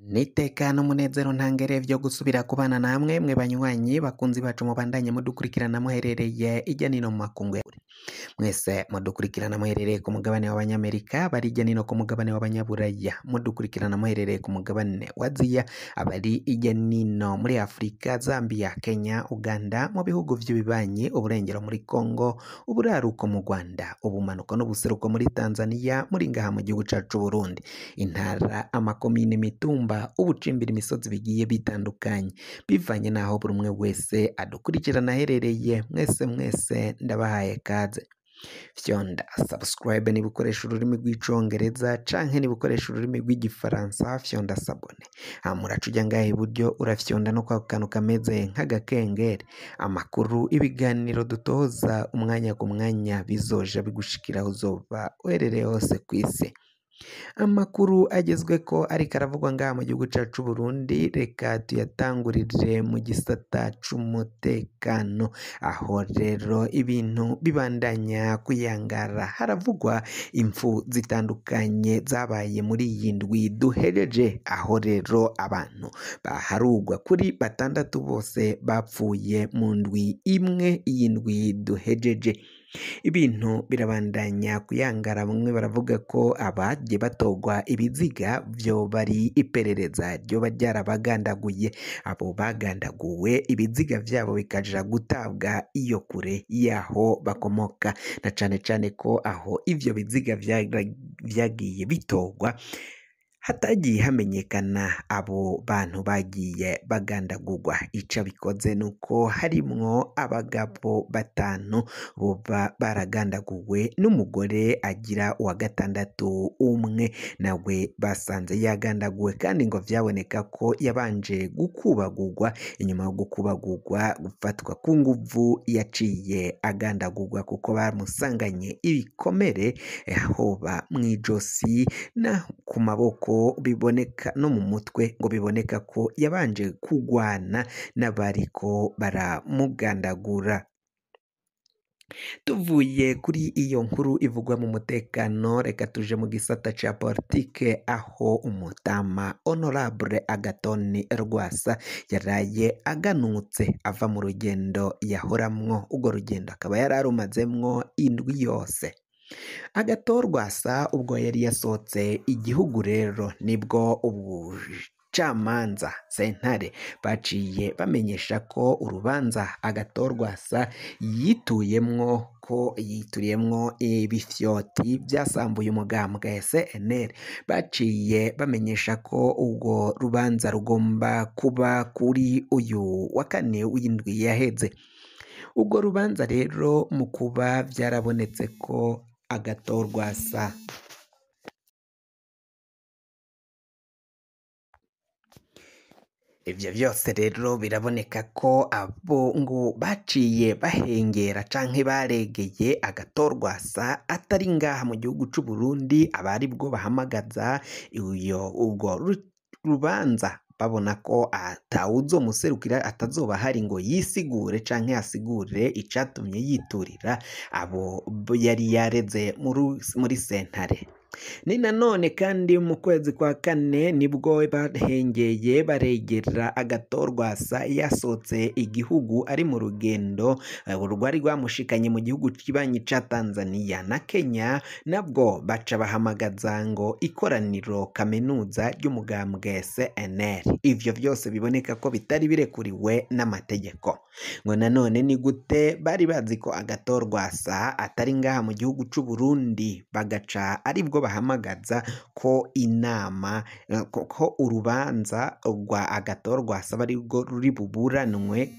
Nitekana umunezero ntangere vyo gusubira kubana namwe mwe banywanyi bakunzi bacu mubandanye mudukurikirana muherereye irya nino mu makungu ya kure. Mwese mudukurikirana muherereye ku mugabane w'abanyamerika, bari irya nino ku mugabane w'abanyaburaya, mudukurikirana muherereye ku mugabane wa Aziya, abari irya nino muri Afurika, Zambia, Kenya, Uganda, mu bihugu vy'ibibanyi, uburengero muri Kongo, uburaruko mu Rwanda, ubumanuko n'ubuseruko muri Tanzania, muri ngaha mu gihugu cacu Burundi, intara, amakomine, imitumba, ubucimbira, imisozi bigiye bitandukanye, bivanye naho buri umwe wese adukurikirana aherereye. Mwese ndabahaye kaze. Fyonda subscribe niba ukoresha ururimi rw'icongereza canke niba ukoresha ururimi rw'igifaransa, fyonda sabone. Muraca uja ngaha iburyo urafyonda no kwa kantu kameze nk'agakengeri, amakuru, ibiganiro dutoza umwanya ku mwanya bizoja bigushikira aho uzoba uherereye hose kw'isi. Amakuru agezweko ariko aravugwa ngaha mu gihugu cacu Burundi, reka tuyatangurire mu gisata c'umutekano, aho rero ibintu bibandanya kuyangara. Haravugwa impfu zitandukanye zabaye muri iyi ndwi duhereje, aho rero abantu baharugwa kuri 6 bose bapfuye mu ndwi imwe, iyi ndwi duhejeje. Ibintu birabandanya kuyangara, bamwe baravuga ko abaje batogwa ibiziga vyo bari iperereza ryoba ryarabagandaguye, abo bagandaguwe ibiziga vyabo bikaja gutabwa iyo kure yaho bakomoka, na cane cane ko aho ivyo biziga vyagiye bitogwa hatagiye hamenyekana abo bantu bagiye bagandagurwa. Ico bikoze nuko harimwo abagabo 5 boba baragandaguwe n'umugore agira uwa 6 umwe nawe basanze yagandaguwe, kandi ngo vyaboneka ko yabanje gukubagurwa, inyuma yo gukubagurwa gufatwa ku nguvu yaciye agandagurwa kuko bamusanganye ibikomere hoba mw'ijosi na ku maboko, biboneka no mu mutwe, ngo biboneka ko yabanje kugwana n'abariko baramugandagura. Tuvuye kuri iyo nkuru ivugwa mu mutekano, reka tuje mu gisata ca politike, aho umutama Honorable Agathon Rwasa yaraye aganutse ava mu rugendo yahoramwo. Urwo rugendo akaba yararumazemwo indwi yose. Agathon Rwasa ubwo yari yasohotse igihugu rero nibwo ubucamanza sentare baciye bamenyesha ko urubanza Agathon Rwasa yituriyemwo ibifyoti vyasambuye umugambwe CNL, baciye bamenyesha ko urwo rubanza rugomba kuba kuri uyu wa 4 w'indwi yaheze. Urwo rubanza rero mu kuba vyarabonetse ko Agathon Rwasa ivyo vyose rero biraboneka ko abo ngo baciye bahengera canke baregeye Agathon Rwasa atari ngaha mu gihugu c'u Burundi, abari bwo bahamagaza urwo rubanza babona ko atawuzomuserukira, atazoba hari ngo yisigure canke asigure icatumye yiturira abo yari yareze muri sentare. Ni nanone kandi mu kwezi kwa 4 nibwo bahengeye baregera Agathon Rwasa yasohotse igihugu ari mu rugendo rwari rwamushikanye mu gihugu kibanyi ca Tanzania na Kenya, nabwo baca bahamagaza ngo ikoraniro kaminuza ry'umugambwe CNL. Ivyo vyose biboneka ko bitari birekuriwe n'amategeko. Ngo nanone ni gute bari bazi ko Agathon Rwasa atari ngaha mu gihugu c'u Burundi, bagaca aribwo bahamagaza ko inama ko urubanza rwa Agathon Rwasa bari rwo ruri buburanwe.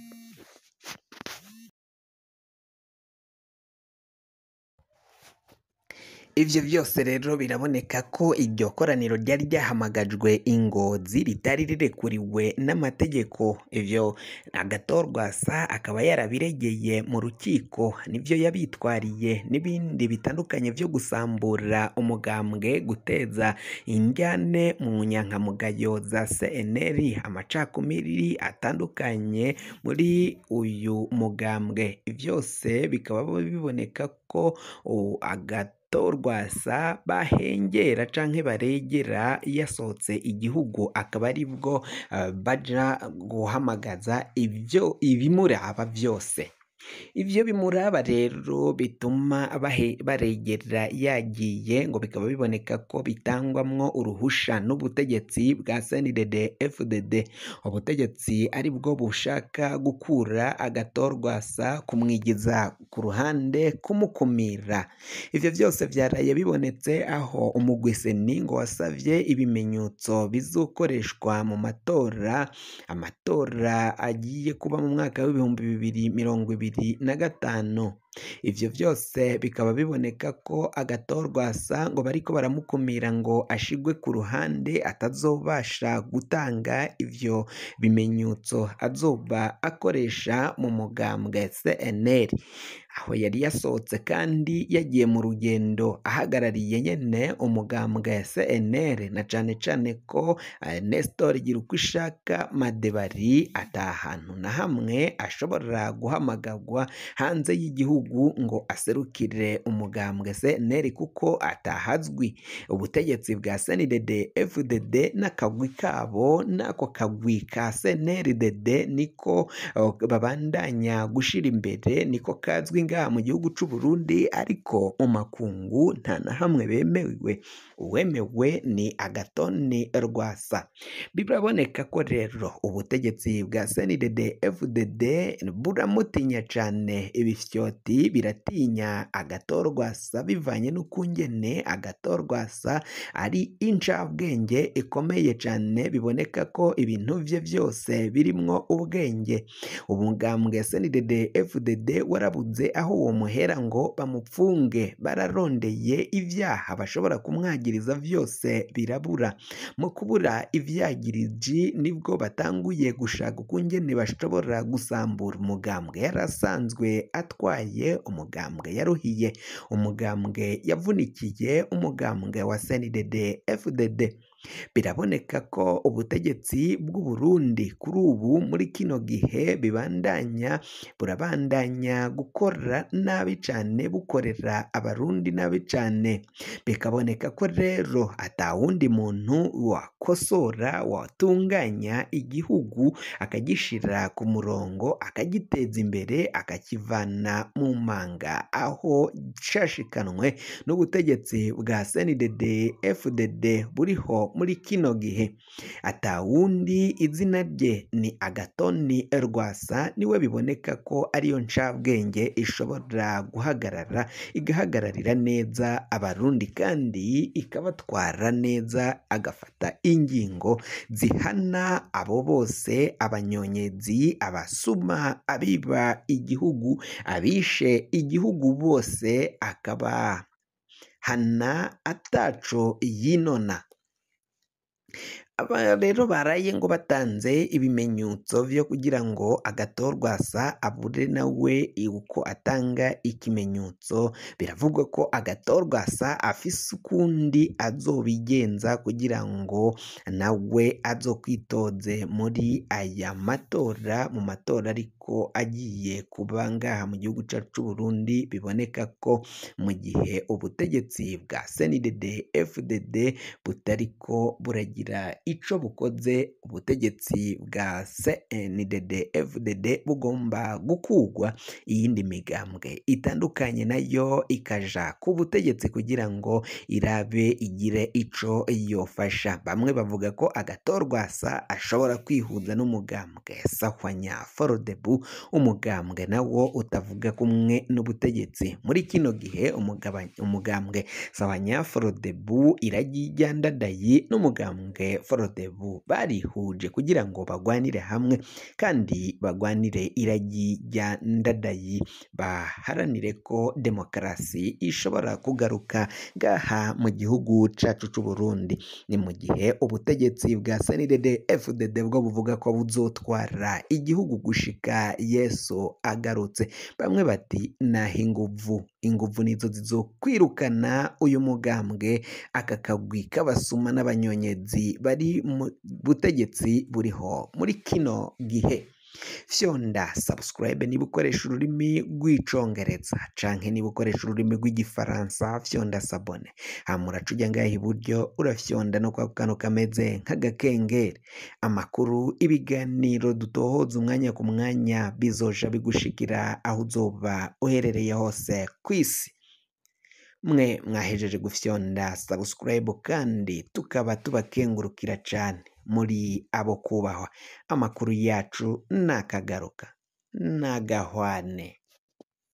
Ivyo vyose rero biraboneka ko iryo koraniro ryari ryahamagajwe Ingozi, ritari rirekuriwe n'amategeko. Ivyo Agathon Rwasa akaba yarabiregeye mu rukiko, nivyo yabitwariye n'ibindi bitandukanye vyo gusambura umugambwe, guteza indyane mu nyankamugayo za CNL, amacakumiri atandukanye muri uyu mugambwe. Vyose bikaba biboneka ko Agathon agatorwasa bahengera canke baregera yasohotse igihugu, akaba ari bwo baja guhamagaza ibimuraba vyose. Ivyo bimuraba rero bituma baregera yagiye, ngo bikaba biboneka ko bitangwamwo uruhusha n'ubutegetsi bwa CNDD-FDD, ubutegetsi ari bwo bushaka gukura agatorwasa, kumwigiza ku ruhande, kumukumira. Ivyo vyose vyaraye bibonetse aho umugwi seni ngo wasavye ibimenyetso bizokoreshwa mu amatora agiye kuba mu mwaka w'2025. Ivyo vyose bikaba biboneka ko agatorwasa ngo bariko baramukumira ngo ashigwe ku ruhande, atazobasha gutanga ivyo bimenyetso azoba akoresha mu mugambwe CNL, aho yari yasohotse kandi yagiye mu rugendo ahagarariye nyene umugambwe CNL, na cane cane ko Nestor Girukishaka Madebari atahantu na hamwe ashobora guhamagarwa hanze y'igihugu ngo aserukire umugambwe CNL kuko atahazwi. Ubutegetsi bwa CNDD-FDD n'akagwi kabo, n'ako kagwi ka CNDD niko babandanya gushira imbere, niko kazwi ngaha mu gihugu c'u Burundi, ariko mu makungu nta na hamwe bemewe. Uwemewe ni Agathon Rwasa. Biraboneka ko rero ubutegetsi bwa CNDD-FDD buramutinya cane, ibifyoti biratinya Agathon bivanye n'ukungene Agathon ari incabwenge ikomeye cane, biboneka ko ibintu vye vyose birimwo ubwenge. Umugambwe CNDD-FDD warabuze aho uwo muhera ngo bamupfunge, bararondeye ivyaha bashobora kumwagiriza vyose birabura. Mu kubura ivyagiriji nibwo batanguye gushaka ukungene bashobora gusambura umugambwe yarasanzwe atwaye, umugambwe yaruhiye, umugambwe yavunikiye, umugambwe wa CNDD-FDD. Biraboneka ko ubutegetsi bw'u Burundi kuri ubu muri kino gihe burabandanya gukora nabi cane, bukorera abarundi nabi cane. Bikaboneka ko rero atawundi muntu wakosora, watunganya igihugu akagishira ku murongo, akagiteza imbere, akakivana mu manga aho cashikanwe n'ubutegetsi bwa CNDD-FDD buriho muri kino gihe. Atawundi, izina rye ni Agathon Rwasa, niwe biboneka ko ariyo ncabwenge ishobora guhagarara, igahagararira neza abarundi kandi ikabatwara neza, agafata ingingo zihana abo bose, abanyonyezi, abasuma, abiba igihugu, abishe igihugu bose akabahana ataco yinona. Aba rero baraye ngo batanze ibimenyetso vyo kugira ngo Agathon Rwasa abure nawe uko atanga ikimenyetso. Biravugwa ko Agathon Rwasa afise ukundi azobigenza kugira ngo nawe azokwitoze muri aya matora, mu matora ariko agiye kuba ngaha mu gihugu cacu c'u Burundi. Biboneka ko mu gihe ubutegetsi bwa CNDD-FDD butariko buragira ico bukoze, ubutegetsi bwa CNDD-FDD bugomba gukugwa, iyindi migambwe itandukanye nayo ikaja ku butegetsi kugira ngo irabe igire ico yofasha. Bamwe bavuga ko Agathon Rwasa ashobora kwihuza n'umugambwe Sahwanya Frodebu, umugambwe nawo utavuga kumwe n'ubutegetsi. Muri kino gihe umugambwe Sahwanya Frodebu iragiye ndadayi n'umugambwe Frodebu barihuje kugira ngo bagwanire hamwe kandi bagwanire iragi rya ndadayi, baharanire ko demokarasi ishobora kugaruka ngaha mu gihugu cacu c'u Burundi. Ni mu gihe ubutegetsi bwa CNDD-FDD bwo buvuga ko buzotwara igihugu gushika Yesu agarutse. Bamwe bati naho inguvu nizo zizokwirukana uyu mugambwe, aka kagwi k'abasuma n'abanyonyezi bari mu butegetsi buriho muri kino gihe. fyonda subscribe niba ukoresha ururimi rw'icongereza canke niba ukoresha ururimi rw'igifaransa fyonda sabone, hama uraca uja ngaha iburyo urafyonda no kwa kantu kameze nk'agakengeri, amakuru ibiganiro dutohoza umwanya ku mwanya bizoja bigushikira aho uzoba uherereye hose kw'isi. Mwe mwahejeje gufyonda subscribe kandi tukaba tubakengurukira cane muri abo kubahwa. Amakuru yacu nakagaruka nagahwane.